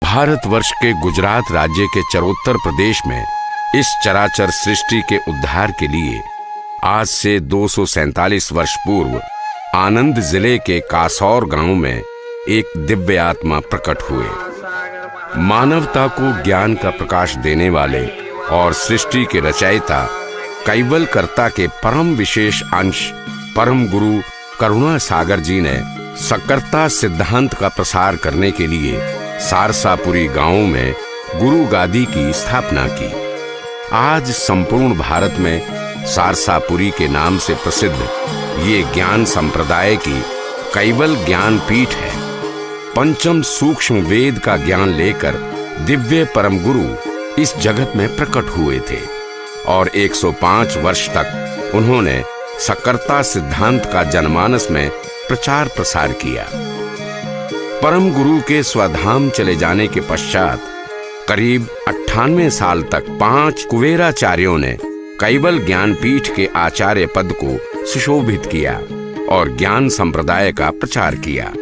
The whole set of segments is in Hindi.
भारतवर्ष के गुजरात राज्य के चरोत्तर प्रदेश में इस चराचर सृष्टि के उद्धार के लिए आज से 247 वर्ष पूर्व आनंद जिले के कासौर गांव में एक दिव्य आत्मा प्रकट हुए। मानवता को ज्ञान का प्रकाश देने वाले और सृष्टि के रचयिता कैवलकर्ता के परम विशेष अंश परम गुरु करुणा सागर जी ने सकर्ता सिद्धांत का प्रसार करने के लिए सारसापुरी गांव में गुरु गादी की स्थापना की। आज संपूर्ण भारत में सारसापुरी के नाम से प्रसिद्ध ये ज्ञान संप्रदाय की कैवल ज्ञान पीठ है। पंचम सूक्ष्म वेद का ज्ञान लेकर दिव्य परम गुरु इस जगत में प्रकट हुए थे और 105 वर्ष तक उन्होंने सकर्ता सिद्धांत का जनमानस में प्रचार प्रसार किया। परम गुरु के स्वधाम चले जाने के पश्चात करीब 98 साल तक 5 कुबेराचार्यों ने कैवल ज्ञानपीठ के आचार्य पद को सुशोभित किया और ज्ञान संप्रदाय का प्रचार किया।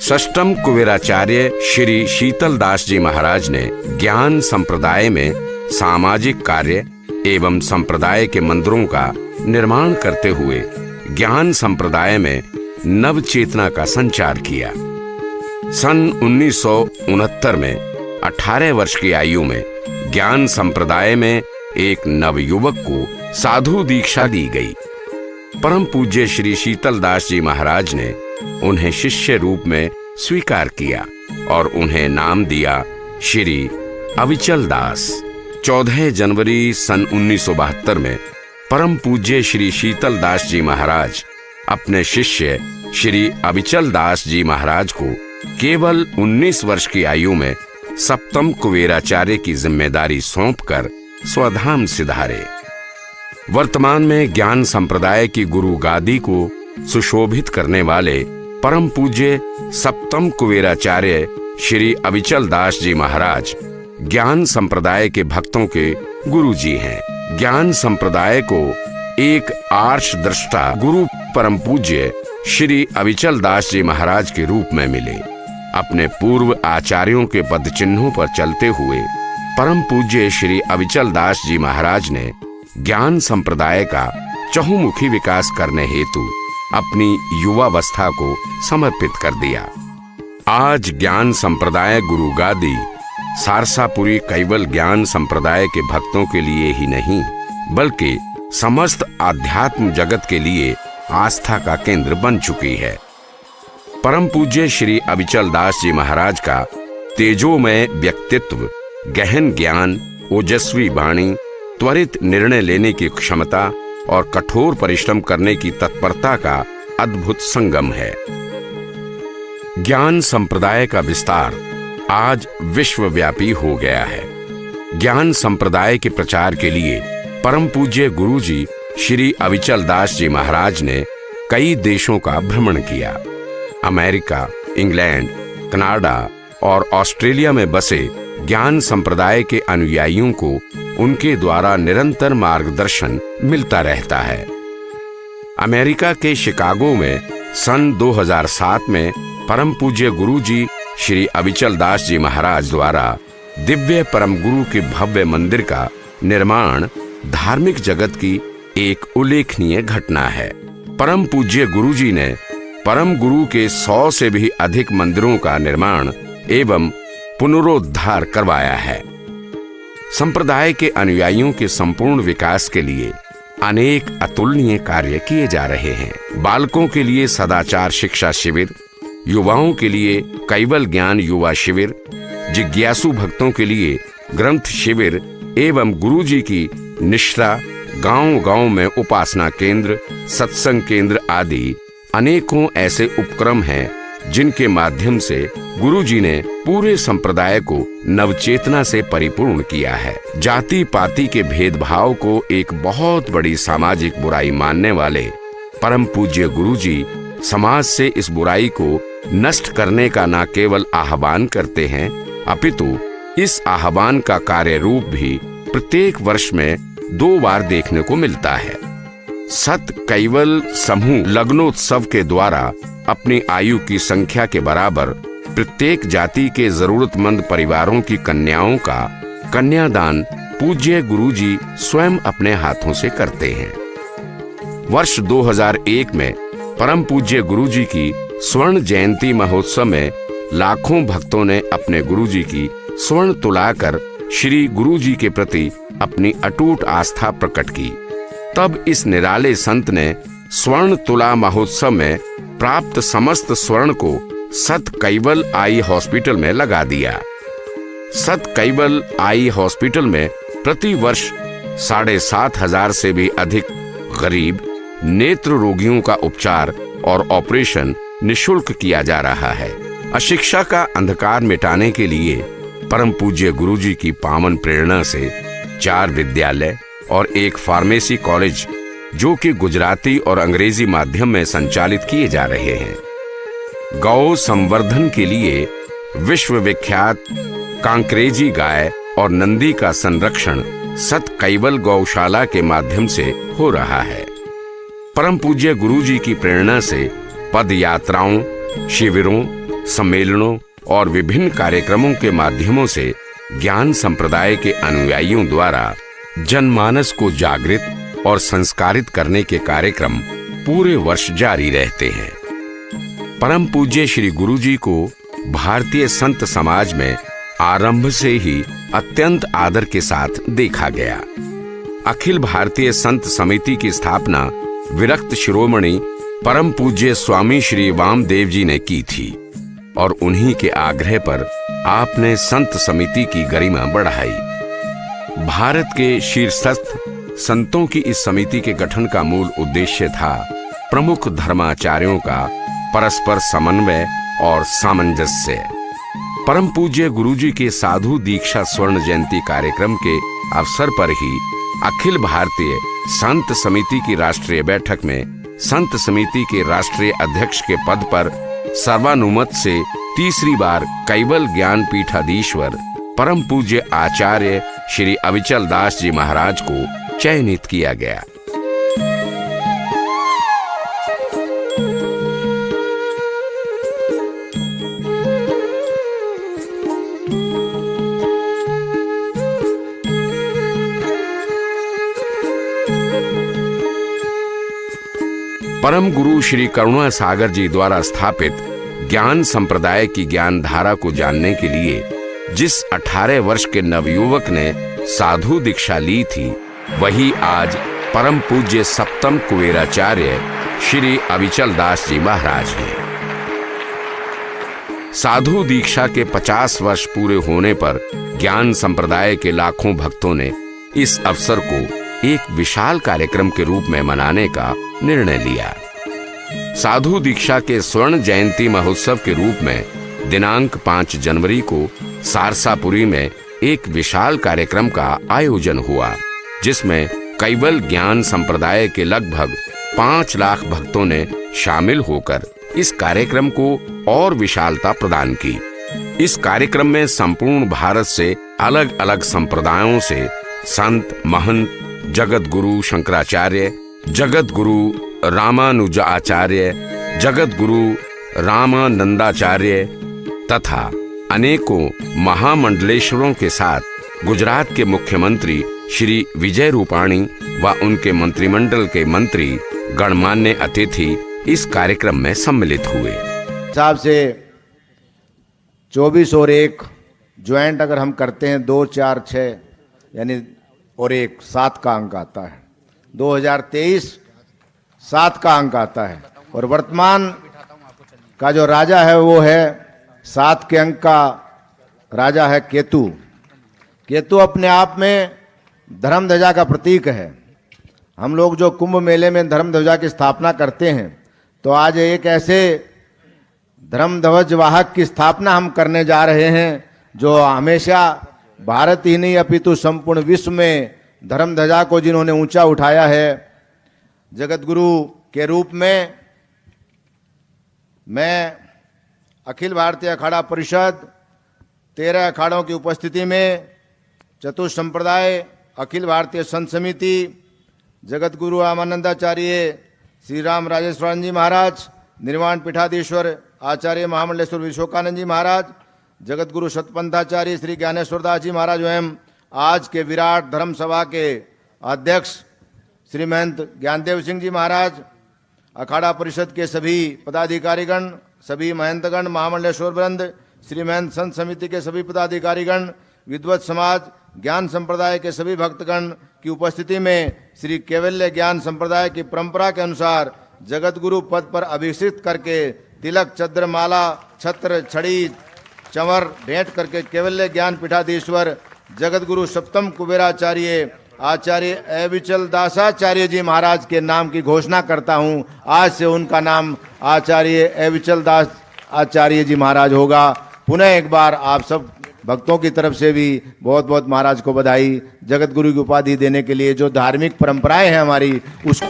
षष्ठम कुबेराचार्य श्री शीतलदास जी महाराज ने ज्ञान संप्रदाय में सामाजिक कार्य एवं संप्रदाय के मंदिरों का निर्माण करते हुए ज्ञान संप्रदाय में नव चेतना का संचार किया। सन 1969 में 18 वर्ष की आयु में ज्ञान संप्रदाय में एक नवयुवक को साधु दीक्षा दी गई। परम पूज्य श्री शीतलदास जी महाराज ने उन्हें शिष्य रूप में स्वीकार किया और उन्हें नाम दिया श्री अविचल दास। 14 जनवरी सन 1972 में परम पूज्य श्री शीतलदास जी महाराज अपने शिष्य श्री अविचल दास जी महाराज को केवल 19 वर्ष की आयु में सप्तम कुबेराचार्य की जिम्मेदारी सौंपकर स्वधाम सिधारे। वर्तमान में ज्ञान संप्रदाय की गुरु गादी को सुशोभित करने वाले परम पूज्य सप्तम कुबेराचार्य श्री अविचल दास जी महाराज ज्ञान संप्रदाय के भक्तों के गुरु जी हैं। ज्ञान संप्रदाय को एक आर्ष दृष्टा गुरु परम पूज्य श्री अविचल दास जी महाराज के रूप में मिले। अपने पूर्व आचार्यों के पद चिन्हों पर चलते हुए परम पूज्य श्री अविचल दास जी महाराज ने ज्ञान संप्रदाय का चहुमुखी विकास करने हेतु अपनी युवावस्था को समर्पित कर दिया। आज ज्ञान संप्रदाय गुरु गादी सारसापुरी कैवल ज्ञान संप्रदाय के भक्तों के लिए ही नहीं बल्कि समस्त आध्यात्म जगत के लिए आस्था का केंद्र बन चुकी है। परम पूज्य श्री अविचल दास जी महाराज का तेजोमय व्यक्तित्व, गहन ज्ञान, ओजस्वी वाणी, त्वरित निर्णय लेने की क्षमता और कठोर परिश्रम करने की तत्परता का अद्भुत संगम है। ज्ञान संप्रदाय का विस्तार आज विश्वव्यापी हो गया है। ज्ञान संप्रदाय के प्रचार के लिए परम पूज्य गुरु जी श्री अविचल दास जी महाराज ने कई देशों का भ्रमण किया। अमेरिका, इंग्लैंड, कनाडा और ऑस्ट्रेलिया में बसे ज्ञान संप्रदाय के अनुयायियों को उनके द्वारा निरंतर मार्गदर्शन मिलता रहता है। अमेरिका के शिकागो में सन 2007 में परम पूज्य गुरु जी श्री अविचल दास जी महाराज द्वारा दिव्य परम गुरु के भव्य मंदिर का निर्माण धार्मिक जगत की एक उल्लेखनीय घटना है। परम पूज्य गुरु जी ने परम गुरु के 100 से भी अधिक मंदिरों का निर्माण एवं पुनरुद्धार करवाया है। संप्रदाय के अनुयायियों के संपूर्ण विकास के लिए अनेक अतुलनीय कार्य किए जा रहे हैं। बालकों के लिए सदाचार शिक्षा शिविर, युवाओं के लिए कैवल ज्ञान युवा शिविर, जिज्ञासु भक्तों के लिए ग्रंथ शिविर एवं गुरु जी की निष्ठा, गांव-गांव में उपासना केंद्र, सत्संग केंद्र आदि अनेकों ऐसे उपक्रम हैं जिनके माध्यम से गुरु जी ने पूरे संप्रदाय को नवचेतना से परिपूर्ण किया है। जाति पाति के भेदभाव को एक बहुत बड़ी सामाजिक बुराई मानने वाले परम पूज्य गुरु जी समाज से इस बुराई को नष्ट करने का न केवल आह्वान करते हैं अपितु इस आह्वान का कार्य रूप भी प्रत्येक वर्ष में 2 बार देखने को मिलता है। सत कैवल समूह लग्नोत्सव के द्वारा अपनी आयु की संख्या के बराबर प्रत्येक जाति के जरूरतमंद परिवारों की कन्याओं का कन्यादान पूज्य गुरुजी स्वयं अपने हाथों से करते हैं। वर्ष 2001 में परम पूज्य गुरुजी की स्वर्ण जयंती महोत्सव में लाखों भक्तों ने अपने गुरुजी की स्वर्ण तुलाकर श्री गुरुजी के प्रति अपनी अटूट आस्था प्रकट की। तब इस निराले संत ने स्वर्ण तुला महोत्सव में प्राप्त समस्त स्वर्ण को सत कैवल आई हॉस्पिटल में लगा दिया। सत कैवल आई हॉस्पिटल में प्रति वर्ष 7,500 से भी अधिक गरीब नेत्र रोगियों का उपचार और ऑपरेशन निशुल्क किया जा रहा है। अशिक्षा का अंधकार मिटाने के लिए परम पूज्य गुरुजी की पावन प्रेरणा से 4 विद्यालय और एक फार्मेसी कॉलेज जो कि गुजराती और अंग्रेजी माध्यम में संचालित किए जा रहे हैं। गौ संवर्धन के लिए विश्वविख्यात कांकरेजी गाय और नंदी का संरक्षण सत कैवल गौशाला के माध्यम से हो रहा है। परम पूज्य गुरुजी की प्रेरणा से पद यात्राओं, शिविरों, सम्मेलनों और विभिन्न कार्यक्रमों के माध्यमों से ज्ञान संप्रदाय के अनुयायियों द्वारा जनमानस को जागृत और संस्कारित करने के कार्यक्रम पूरे वर्ष जारी रहते हैं। परम पूज्य श्री गुरुजी को भारतीय संत समाज में आरंभ से ही अत्यंत आदर के साथ देखा गया। अखिल भारतीय संत समिति की स्थापना विरक्त शिरोमणि परम पूज्य स्वामी श्री वामदेव जी ने की थी और उन्हीं के आग्रह पर आपने संत समिति की गरिमा बढ़ाई। भारत के शीर्षस्थ संतों की इस समिति के गठन का मूल उद्देश्य था प्रमुख धर्माचार्यों का परस्पर समन्वय और सामंजस्य। परम पूज्य गुरुजी के साधु दीक्षा स्वर्ण जयंती कार्यक्रम के अवसर पर ही अखिल भारतीय संत समिति की राष्ट्रीय बैठक में संत समिति के राष्ट्रीय अध्यक्ष के पद पर सर्वानुमत से तीसरी बार कैवल ज्ञान पीठाधीश्वर परम पूज्य आचार्य श्री अविचल दास जी महाराज को चयनित किया गया। परम गुरु श्री करुणा सागर जी द्वारा स्थापित ज्ञान संप्रदाय की ज्ञान धारा को जानने के लिए जिस 18 वर्ष के नवयुवक ने साधु दीक्षा ली थी, वही आज परम पूज्य सप्तम कुबेराचार्य श्री अविचल दास जी महाराज हैं। साधु दीक्षा के 50 वर्ष पूरे होने पर ज्ञान संप्रदाय के लाखों भक्तों ने इस अवसर को एक विशाल कार्यक्रम के रूप में मनाने का निर्णय लिया। साधु दीक्षा के स्वर्ण जयंती महोत्सव के रूप में दिनांक 5 जनवरी को सारसापुरी में एक विशाल कार्यक्रम का आयोजन हुआ, जिसमें कैवल ज्ञान संप्रदाय के लगभग 5 लाख भक्तों ने शामिल होकर इस कार्यक्रम को और विशालता प्रदान की। इस कार्यक्रम में संपूर्ण भारत से अलग अलग संप्रदायों से संत, महंत, जगत गुरु शंकराचार्य, जगत गुरु रामानुजाचार्य, जगत गुरु रामानंदाचार्य तथा अनेकों महामंडलेश्वरों के साथ गुजरात के मुख्यमंत्री श्री विजय रूपाणी व उनके मंत्रिमंडल के मंत्री गणमान्य अतिथि इस कार्यक्रम में सम्मिलित हुए। हिसाब से 24 और 1 ज्वाइंट अगर हम करते हैं 2, 4, 6 यानी और 1 7 का अंक आता है। 2023 7 का अंक आता है और वर्तमान का जो राजा है वो है 7 के अंक का राजा है केतु। केतु अपने आप में धर्म ध्वजा का प्रतीक है। हम लोग जो कुंभ मेले में धर्म ध्वजा की स्थापना करते हैं, तो आज एक ऐसे धर्म ध्वज वाहक की स्थापना हम करने जा रहे हैं जो हमेशा भारत ही नहीं अपितु संपूर्ण विश्व में धर्म ध्वजा को जिन्होंने ऊंचा उठाया है। जगत गुरु के रूप में मैं अखिल भारतीय अखाड़ा परिषद 13 अखाड़ों की उपस्थिति में चतुर्थ संप्रदाय अखिल भारतीय संत समिति जगत गुरु रामानंदाचार्य श्री राम राजेश्वरन जी महाराज, निर्वाण पीठाधीश्वर आचार्य महामंडलेश्वर विश्वकानंद जी महाराज, जगत गुरु शतपंथाचार्य श्री ज्ञानेश्वर दास जी महाराज एवं आज के विराट धर्म सभा के अध्यक्ष श्री महंत ज्ञानदेव सिंह जी महाराज, अखाड़ा परिषद के सभी पदाधिकारीगण, सभी महंतगण, महामंडलेश्वर वृंद, श्री महंत संत समिति के सभी पदाधिकारीगण, विद्वत समाज, ज्ञान संप्रदाय के सभी भक्तगण की उपस्थिति में श्री कैवल्य ज्ञान संप्रदाय की परंपरा के अनुसार जगत गुरु पद पर अभिषिक्त करके तिलक, चंद्रमाला, छत्र, छड़ी, चंवर भेंट करके कैवल्य ज्ञान पीठाधीश्वर जगत गुरु सप्तम कुबेराचार्य आचार्य अविचल दासाचार्य जी महाराज के नाम की घोषणा करता हूं। आज से उनका नाम आचार्य अविचल दास आचार्य जी महाराज होगा। पुनः एक बार आप सब भक्तों की तरफ से भी बहुत बहुत महाराज को बधाई। जगत गुरु की उपाधि देने के लिए जो धार्मिक परंपराएं हैं हमारी, उस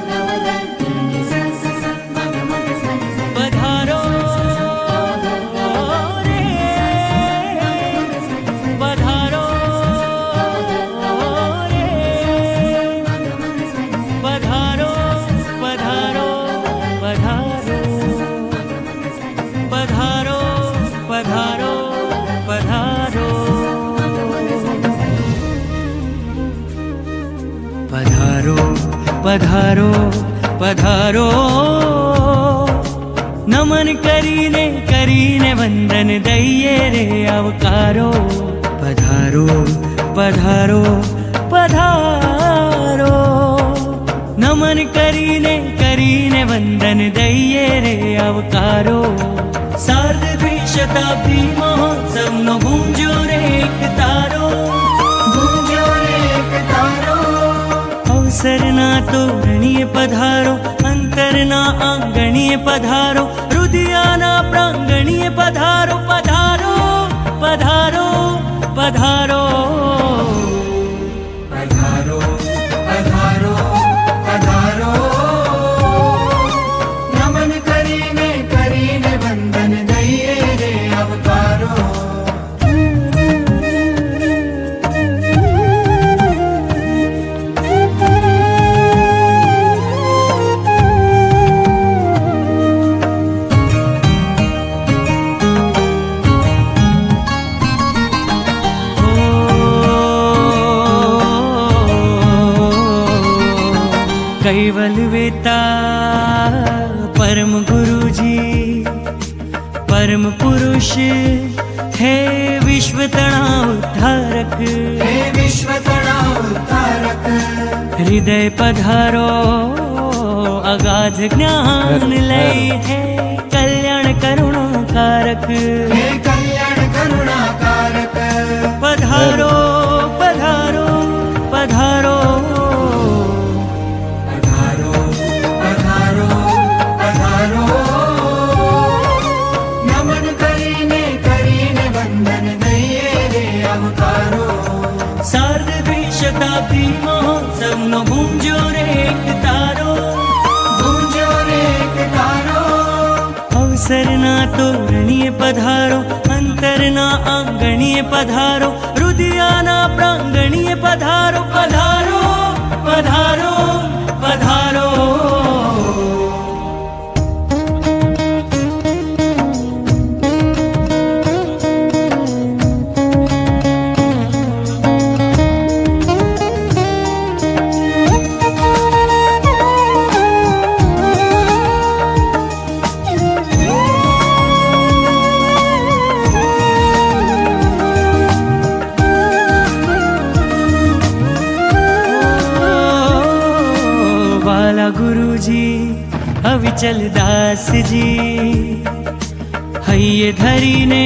पधारो पधारो नमन करीने करीने वंदन दइए रे अवकारो। पधारो पधारो पधारो नमन करीने करीने वंदन दइए रे अवकारो। सार्ध द्विशताब्दी महोत्सव नो गूंजो रे एक तारो, गूंजो रे एक तारो। अवसरना तोरणीय पधारो, अंतरना आंगणीय पधारो, हृदयाना प्रांगणीय पधारो। पधारो पधारो पधारो पधारो पधारो पधारो नमन करीने करीने वंदन दइए रे अवतारो। कैवल वेता परम गुरु जी, परम पुरुष हे विश्व तणाव उद्धारक, हे विश्व तणाव उद्धारक। हृदय पधारो अगाध ज्ञान लय है कल्याण करुणाकारक, हे कल्याण करुणाकारक। पधारो पधारो पधारो शताब्दी महोत्सव नो गूंजो रे एक तारो, गूंजो रे एक तारो। अवसरना तोरणीय पधारो, अंतरना आंगणीय पधारो, हृदयाना प्रांगणीय पधारो। पधारो पधारो पधारो गुरुजी अविचल दास जी हैये धरी ने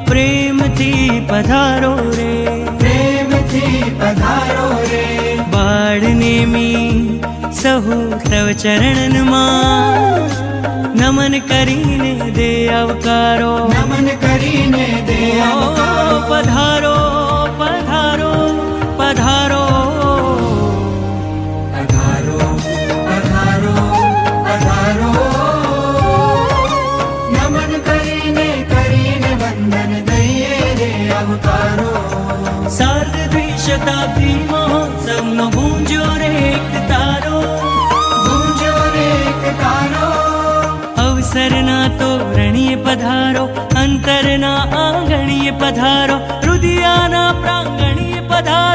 प्रेम थी पधारो रे, प्रेम थी पधारो रे। बाढ़ने में सहु तव चरणन मां नमन करीने दे अवकारो, नमन करीने दे अवकारो। पधारो पधारो पधारो सार्ध द्विशताब्दी महोत्सव नो गूंजो रे एक तारो, गूंजो रे एक तारो। परिसरना तोरणीय पधारो, अंतरना आंगणीय पधारो, हृदयाना प्रांगणीय पधारो।